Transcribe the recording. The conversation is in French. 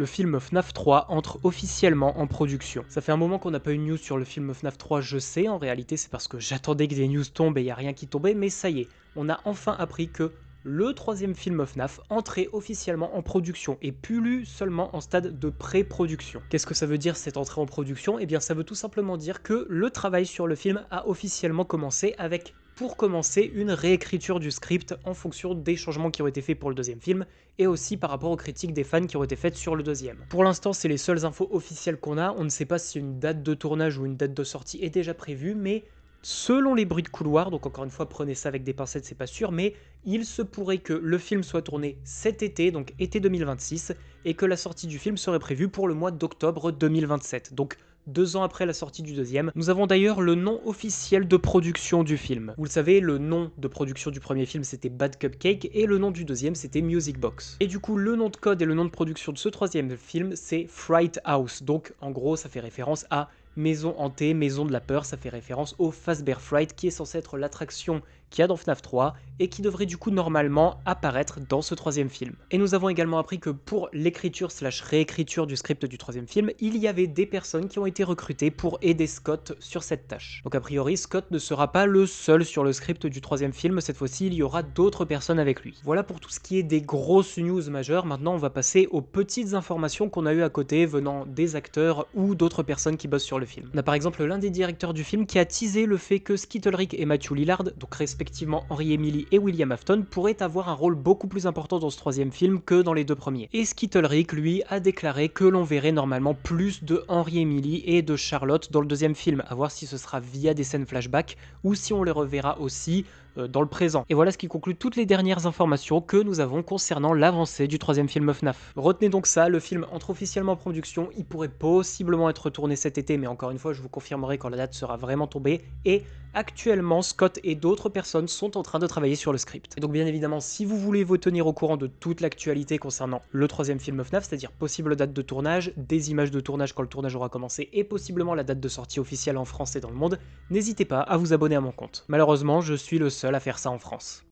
Le film FNAF 3 entre officiellement en production. Ça fait un moment qu'on n'a pas eu de news sur le film FNAF 3, je sais, en réalité c'est parce que j'attendais que des news tombent et il n'y a rien qui tombait, mais ça y est, on a enfin appris que le troisième film FNAF entrait officiellement en production et plus seulement en stade de pré-production. Qu'est-ce que ça veut dire cette entrée en production? Eh bien ça veut tout simplement dire que le travail sur le film a officiellement commencé avec, pour commencer, une réécriture du script en fonction des changements qui ont été faits pour le deuxième film et aussi par rapport aux critiques des fans qui ont été faites sur le deuxième. Pour l'instant, c'est les seules infos officielles qu'on a, on ne sait pas si une date de tournage ou une date de sortie est déjà prévue, mais selon les bruits de couloir, donc encore une fois prenez ça avec des pincettes, c'est pas sûr, mais il se pourrait que le film soit tourné cet été, donc été 2026, et que la sortie du film serait prévue pour le mois d'octobre 2027, donc 2 ans après la sortie du deuxième. Nous avons d'ailleurs le nom officiel de production du film. Vous le savez, le nom de production du premier film c'était Bad Cupcake et le nom du deuxième c'était Music Box. Et du coup, le nom de code et le nom de production de ce troisième film c'est Fright House. Donc en gros, ça fait référence à maison hantée, maison de la peur, ça fait référence au Fazbear Fright qui est censé être l'attraction qu'il y a dans FNAF 3 et qui devrait du coup normalement apparaître dans ce troisième film. Et nous avons également appris que pour l'écriture slash réécriture du script du troisième film, il y avait des personnes qui ont été recrutées pour aider Scott sur cette tâche. Donc a priori, Scott ne sera pas le seul sur le script du troisième film, cette fois-ci il y aura d'autres personnes avec lui. Voilà pour tout ce qui est des grosses news majeures, maintenant on va passer aux petites informations qu'on a eues à côté venant des acteurs ou d'autres personnes qui bossent sur le film. On a par exemple l'un des directeurs du film qui a teasé le fait que Skittlerick et Matthew Lillard, donc respectivement Henry Emily et William Afton, pourraient avoir un rôle beaucoup plus important dans ce troisième film que dans les deux premiers. Et Skittlerick, lui, a déclaré que l'on verrait normalement plus de Henry Emily et de Charlotte dans le deuxième film, à voir si ce sera via des scènes flashback ou si on les reverra aussi dans le présent. Et voilà ce qui conclut toutes les dernières informations que nous avons concernant l'avancée du troisième film FNAF. Retenez donc ça, le film entre officiellement en production, il pourrait possiblement être tourné cet été, mais encore une fois, je vous confirmerai quand la date sera vraiment tombée, et actuellement, Scott et d'autres personnes sont en train de travailler sur le script. Et donc bien évidemment, si vous voulez vous tenir au courant de toute l'actualité concernant le troisième film FNAF, c'est-à-dire possible date de tournage, des images de tournage quand le tournage aura commencé, et possiblement la date de sortie officielle en France et dans le monde, n'hésitez pas à vous abonner à mon compte. Malheureusement, je suis le seul à faire ça en France.